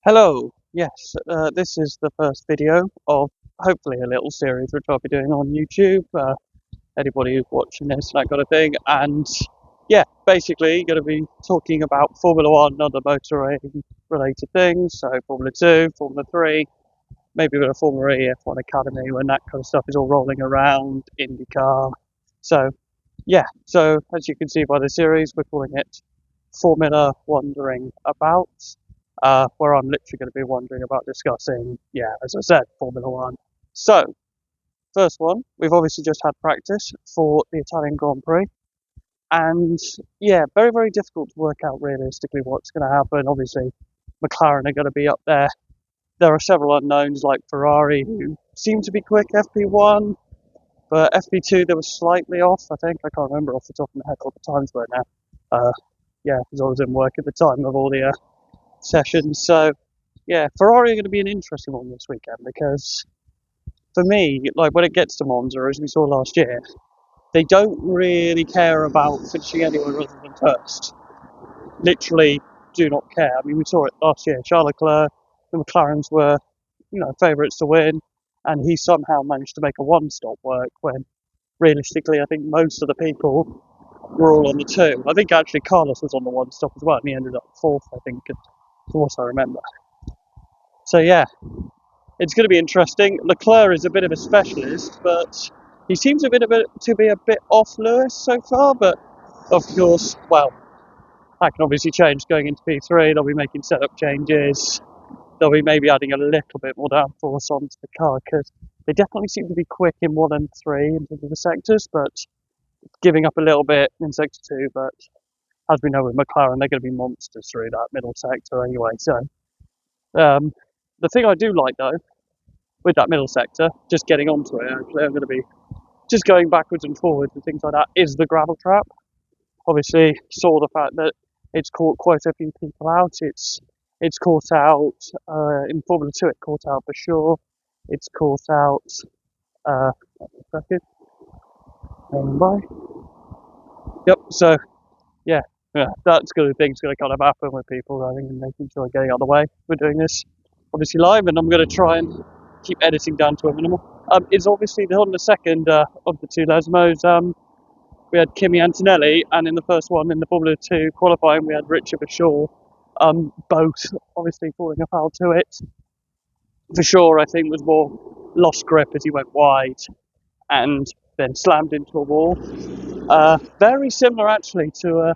Hello, yes, this is the first video of hopefully a little series which I'll be doing on YouTube. Anybody who's watching this, that kind of thing. And yeah, basically, going to be talking about Formula One and other motoring related things. So, Formula 2, Formula 3, maybe a bit of Formula E, F1 Academy when that kind of stuff is all rolling around, IndyCar. So, yeah, so as you can see by the series, we're calling it Formula Wondering About, where I'm literally going to be wondering about discussing, yeah, as I said, Formula One. So, first one, we've obviously just had practice for the Italian Grand Prix, and yeah, very, very difficult to work out realistically what's going to happen. Obviously, McLaren are going to be up there. There are several unknowns like Ferrari, who seem to be quick FP1, but FP2 they were slightly off, I think. I can't remember off the top of my head what the times were now. Uh, yeah, because I was in work at the time of all the sessions. So, yeah, Ferrari are going to be an interesting one this weekend because for me, like when it gets to Monza, as we saw last year, they don't really care about finishing anywhere other than first. Literally do not care. I mean, we saw it last year. Charles Leclerc, the McLarens were, favourites to win, and he somehow managed to make a one-stop work when realistically, I think most of the people were all on the two. I think actually Carlos was on the one stop as well, and he ended up fourth, I think, from what I remember. So yeah, it's going to be interesting. Leclerc is a bit of a specialist, but he seems to be a bit off Lewis so far. But of course, well, that can obviously change going into P3. They'll be making setup changes. They'll be maybe adding a little bit more downforce onto the car because they definitely seem to be quick in 1 and 3 in terms of the sectors, but giving up a little bit in sector 2. But as we know with McLaren, they're going to be monsters through that middle sector anyway. So the thing I do like though with that middle sector, just getting onto it, actually, I'm going to be just going backwards and forwards and things like that, is the gravel trap. Obviously, saw the fact that it's caught quite a few people out. It's caught out in Formula 2, it caught out for sure. It's caught out, second, by. Yep, so yeah, that's good. Things going to kind of happen with people, I think, and making sure getting out of the way. We're doing this obviously live, and I'm going to try and keep editing down to a minimal. It's obviously on the second of the two Lesmos. We had Kimi Antonelli, and in the first one in the Formula 2 qualifying, we had Richard Bashaw. Both obviously falling a foul to it. For sure, I think was more lost grip as he went wide and then slammed into a wall. Very similar actually to a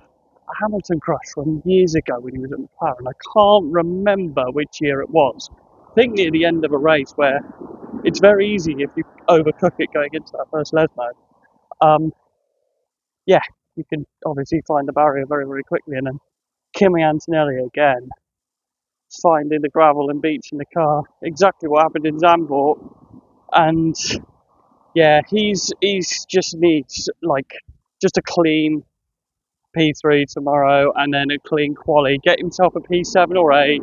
Hamilton crash from years ago when he was at McLaren. I can't remember which year it was. I think near the end of a race where it's very easy if you overcook it going into that first Lesmo. Yeah, you can obviously find the barrier very, very quickly. And then Kimi Antonelli again, finding the gravel and beach in the car. Exactly what happened in Zandvoort. And yeah, he's just needs like just a clean P3 tomorrow and then a clean quali. Get himself a P7 or 8.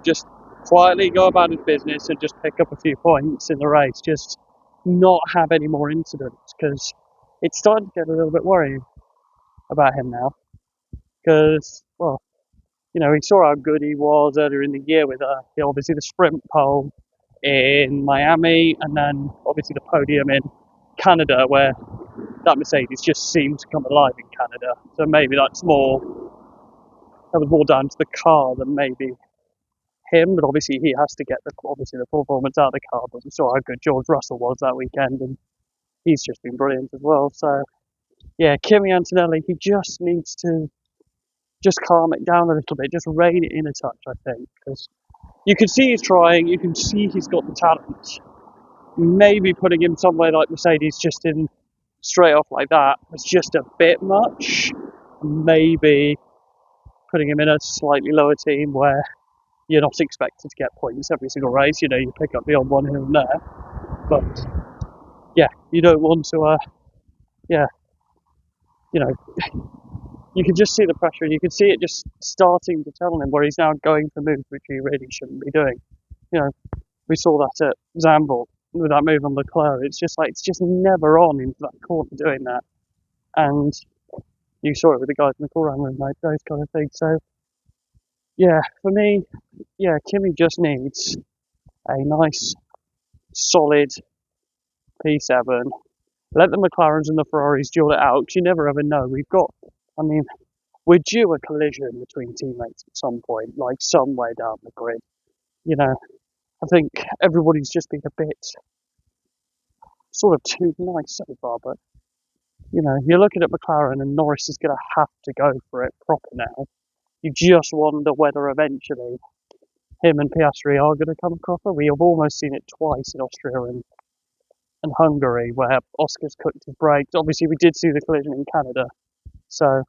Just quietly go about his business and just pick up a few points in the race. Just not have any more incidents because it's starting to get a little bit worrying about him now. Because, well, we saw how good he was earlier in the year with obviously the sprint pole in Miami and then obviously the podium in Canada where that Mercedes just seemed to come alive in Canada. So maybe that was more down to the car than maybe him, but obviously he has to get the performance out of the car. But we saw how good George Russell was that weekend, and he's just been brilliant as well. So yeah, Kimi Antonelli, he just needs to just calm it down a little bit, just rein it in a touch, I think, because you can see he's trying, you can see he's got the talent. Maybe putting him somewhere like Mercedes just in straight off like that was just a bit much. Maybe putting him in a slightly lower team where you're not expected to get points every single race. You pick up the odd one here and there, but yeah, you don't want to. Yeah, you know, you can just see the pressure, and you can see it just starting to tell him where he's now going for moves which he really shouldn't be doing. We saw that at Zandvoort with that move on Leclerc. It's just never on into that corner doing that, and you saw it with the guys in the call round room, like those kind of things. So yeah, for me, yeah, Kimi just needs a nice, solid P7. Let the McLarens and the Ferraris duel it out, 'cause you never ever know. I mean, we're due a collision between teammates at some point, like somewhere down the grid. You know, I think everybody's just been a bit sort of too nice so far, but you're looking at McLaren and Norris is going to have to go for it proper now. You just wonder whether eventually him and Piastri are going to come across it. We have almost seen it twice in Austria and Hungary where Oscar's cooked his brakes. Obviously, we did see the collision in Canada, so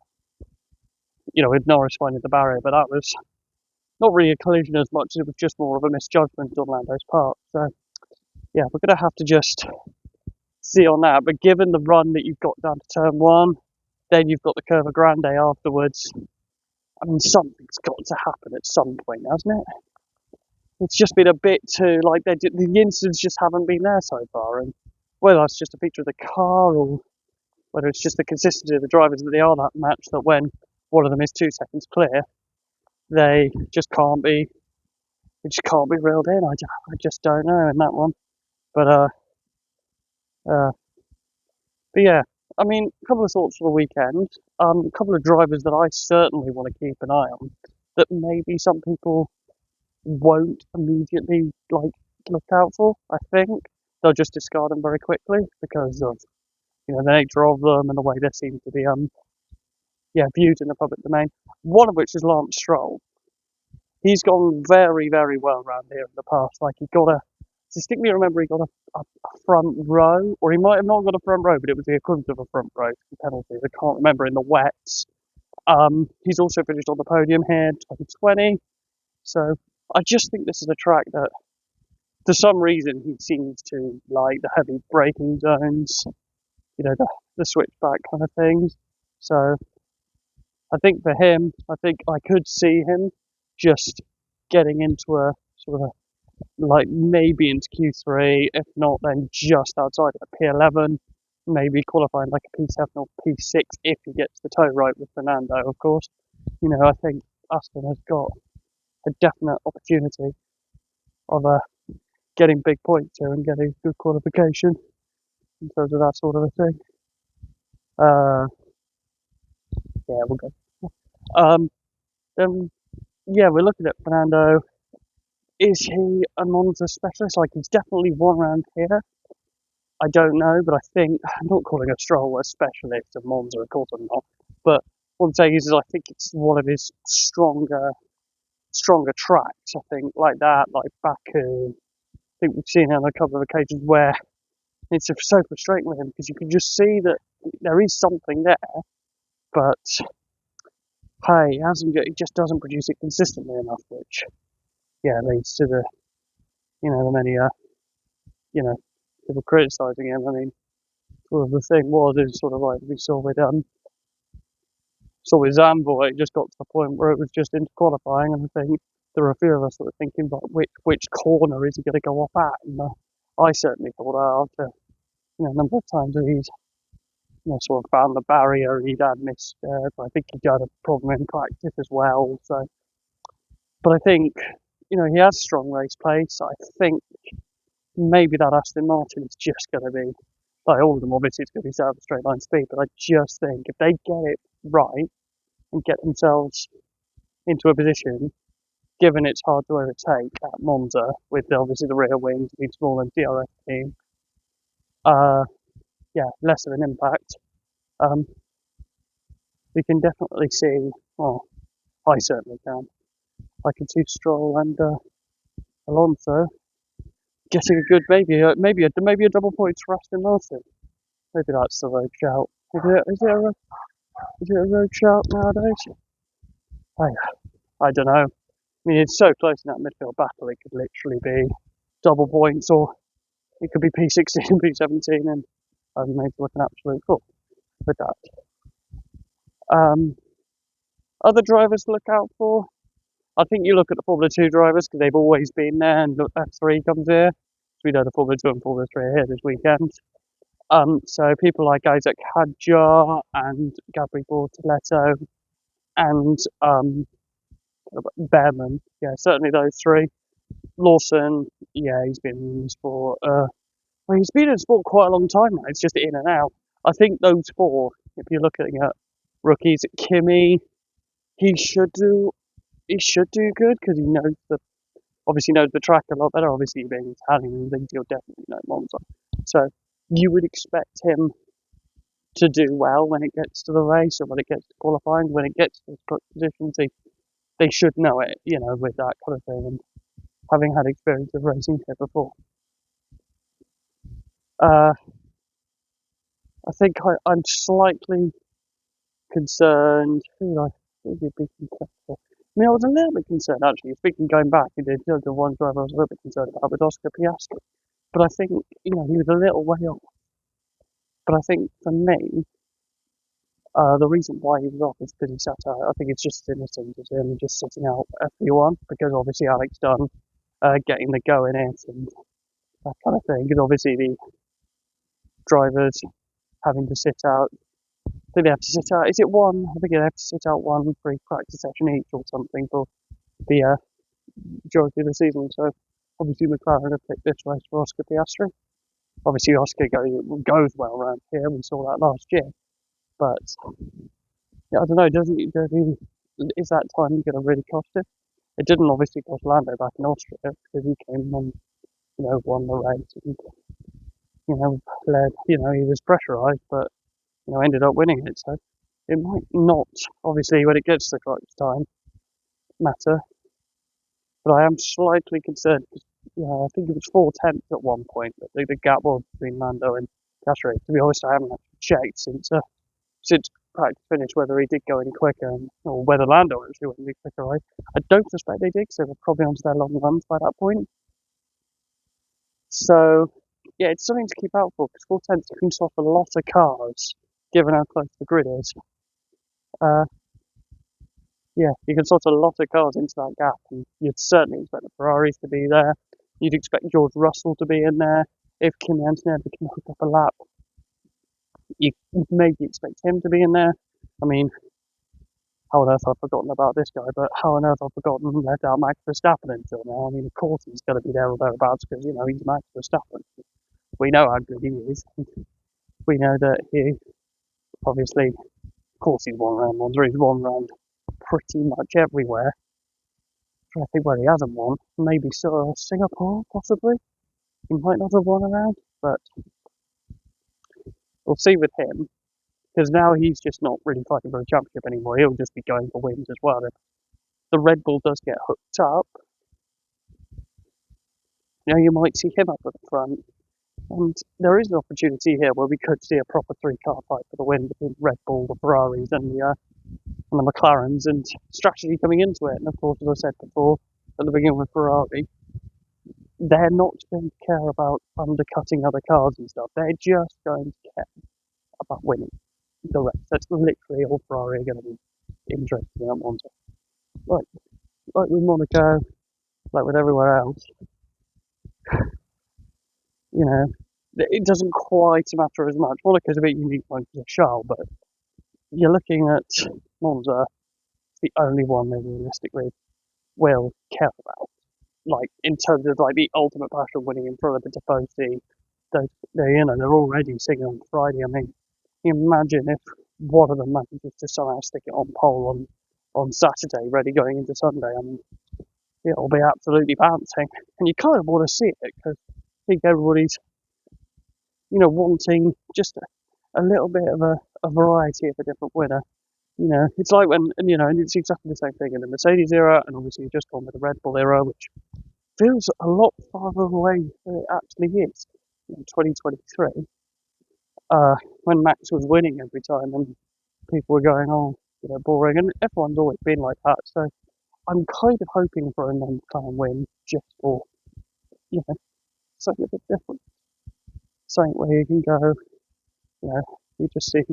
with Norris finding the barrier, but that was not really a collision as much as it was just more of a misjudgment on Lando's part. So yeah, we're going to have to just see on that. But given the run that you've got down to turn one, then you've got the Curva Grande afterwards. I mean, something's got to happen at some point, hasn't it? It's just been a bit too like the incidents just haven't been there so far, and whether that's just a feature of the car or whether it's just the consistency of the drivers that they are that match that when one of them is 2 seconds clear, they just can't be reeled in. I just don't know in that one, but uh, but yeah. I mean, a couple of thoughts for the weekend. A couple of drivers that I certainly want to keep an eye on that maybe some people won't immediately look out for. I think they'll just discard them very quickly because of the nature of them and the way they seem to be viewed in the public domain. One of which is Lance Stroll. He's gone very, very well around here in the past. Like he got distinctly remember he got a front row, or he might have not got a front row, but it was the equivalent of a front row penalty. I can't remember in the wets. He's also finished on the podium here, 2020. So I just think this is a track that, for some reason, he seems to like the heavy braking zones, the switchback kind of things. So I think for him, I think I could see him just getting into a sort of maybe into Q3, if not then just outside of P11, maybe qualifying like a P7 or P6 if he gets the toe right with Fernando, of course. I think Aston has got a definite opportunity of getting big points here and getting good qualification in terms of that sort of a thing. Yeah, we'll go. Then yeah, we're looking at Fernando. Is he a Monza specialist? Like he's definitely won around here. I don't know, but I think I'm not calling a Stroll a specialist of Monza, of course I'm not. But what I'm saying is I think it's one of his stronger tracks. I think like that, like Baku. I think we've seen on a couple of occasions where it's so frustrating with him because you can just see that there is something there, but hey, he just doesn't produce it consistently enough, which leads to the many people criticising him. I mean, sort of the thing is sort of like we saw with Zambor, it just got to the point where it was just into qualifying, and I think there were a few of us that were thinking, but which corner is he going to go off at? And I certainly thought after a number of times that he's sort of found the barrier, he'd had missed. I think he'd had a problem in practice as well. So, but I think he has strong race pace. I think maybe that Aston Martin is just going to be like all of them. Obviously, it's going to be set up straight line speed, but I just think if they get it right and get themselves into a position, given it's hard to overtake at Monza with obviously the rear wings being small and DRS team, less of an impact. We can definitely see. Well, I certainly can. I can see Stroll and Alonso getting a good maybe a double points for Aston Martin. Maybe that's the road shout. Is it a road shout nowadays? I don't know. I mean, it's so close in that midfield battle. It could literally be double points, or it could be P16, P17, and I've made it look an absolute fool with that. Other drivers to look out for. I think you look at the Formula 2 drivers because they've always been there, and F3 comes here. So we know the Formula 2 and Formula 3 are here this weekend. So people like Isaac Hadjar and Gabri Bortoleto and Behrman, yeah, certainly those three. Lawson, yeah, he's been in the sport. Well, he's been in sport quite a long time now. It's just in and out. I think those four, if you're looking at rookies, Kimmy, he should do he should do good because he knows the obviously knows the track a lot better. Obviously, being Italian and things, he'll definitely know Monza. So you would expect him to do well when it gets to the race or when it gets to qualifying. When it gets to the positions, they should know it, with that kind of thing. And having had experience of racing here before, uh, I think I'm slightly concerned. Who would I think would be concerned for? I mean, I was a little bit concerned actually. Speaking going back, the one driver I was a little bit concerned about was Oscar Piastri. But I think he was a little way off. But I think for me, the reason why he was off is because he sat out. I think it's just innocent as him just sitting out F1 because obviously Alex Dunn getting the go in it and that kind of thing. Because obviously the drivers having to sit out. I think they have to sit out. Is it one? I think they have to sit out one free practice session each or something for the majority of the season. So obviously McLaren have picked this race for Oscar Piastri. Obviously Oscar goes well around here. We saw that last year. But yeah, I don't know. Is that time going to really cost him? It didn't obviously cost Lando back in Austria because he came and won the race and led. He was pressurised, but ended up winning it. So it might not obviously when it gets to the crunch time matter. But I am slightly concerned because I think it was 4 tenths at one point that the gap was between Lando and Piastri. To be honest, I haven't actually checked since practice finished whether he did go any quicker or whether Lando actually went any quicker. I don't suspect they did because they were probably onto their long runs by that point. So yeah, it's something to keep out for because 4 tenths can off a lot of cars given how close the grid is. Uh, yeah, you can sort a lot of cars into that gap, and you'd certainly expect the Ferraris to be there. You'd expect George Russell to be in there. If Kimi Antonelli can hook up a lap, you maybe expect him to be in there. I mean, how on earth I've forgotten about this guy, but how on earth I've forgotten left out Max Verstappen until now. I mean, of course he's going to be there or thereabouts because, he's Max Verstappen. We know how good he is. We know that he, obviously, of course he's won round Monza, he's won round pretty much everywhere. I think where he hasn't won, maybe Singapore, possibly. He might not have won around, but we'll see with him. Because now he's just not really fighting for a championship anymore. He'll just be going for wins as well. If the Red Bull does get hooked up, you might see him up at the front. And there is an opportunity here where we could see a proper three-car fight for the win between Red Bull, the Ferraris, and the McLarens, and strategy coming into it. And of course, as I said before, at the beginning with Ferrari, they're not going to care about undercutting other cars and stuff. They're just going to care about winning the race. That's literally all Ferrari are going to be interested in at Monza. Like with Monaco, like with everywhere else, it doesn't quite matter as much. Monaco's a bit unique because of Charles, but you're looking at Monza, the only one they realistically will care about. Like in terms of like the ultimate passion winning in front of the Tifosi, they're already singing on Friday. I mean, imagine if one of them manages to somehow stick it on pole on Saturday, ready going into Sunday. I mean, it'll be absolutely bouncing, and you kind of want to see it because I think everybody's wanting just a little bit of a variety of a different winner. It's like when and it's exactly the same thing in the Mercedes era, and obviously you've just gone with the Red Bull era, which feels a lot farther away than it actually is in 2023. When Max was winning every time, and people were going, "Oh, boring," and everyone's always been like that. So I'm kind of hoping for a non-clan win, just for something a bit different, something where you can go, you just see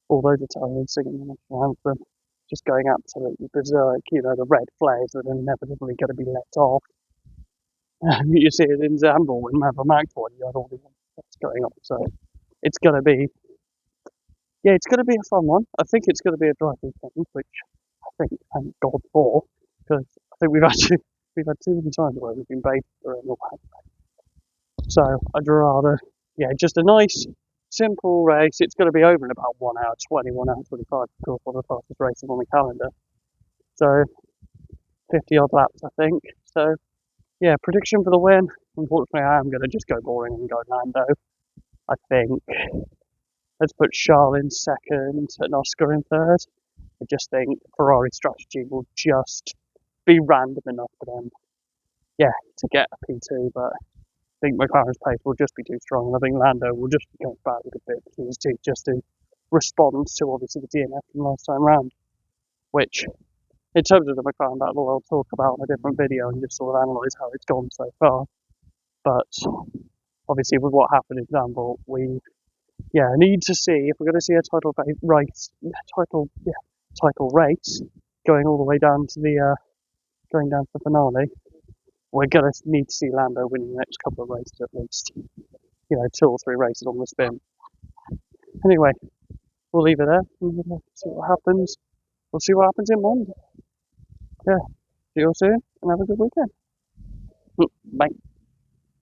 all those Italians singing the national anthem, just going absolutely berserk. The red flags that are inevitably going to be let off. You see it in Zambia when Maverick Max won. You had all that's going on. So it's going to be, it's going to be a fun one. I think it's going to be a dry weekend, which I think thank God for, because I think we've had too many times where we've been baited for it. So I'd rather, yeah, just a nice, simple race. It's going to be over in about 1 hour 20, 1 hour 25, of course, one of the fastest races on the calendar. So 50 odd laps, I think. So yeah, prediction for the win. Unfortunately, I am going to just go boring and go Lando. I think. Let's put Charles in second and Oscar in third. I just think Ferrari's strategy will just be random enough for them, yeah, to get a P2. But I think McLaren's pace will just be too strong, and I think Lando will just be going back with a bit between his teeth just to respond to obviously the DNF from last time round. Which, in terms of the McLaren battle, I'll talk about in a different video and just sort of analyse how it's gone so far. But obviously, with what happened in Zandvoort, we need to see if we're going to see a title race going all the way down to the going down to the finale. We're going to need to see Lando winning the next couple of races at least. 2 or 3 races on the spin. Anyway, we'll leave it there and see what happens. We'll see what happens in Monza. Yeah, see you all soon and have a good weekend. Bye.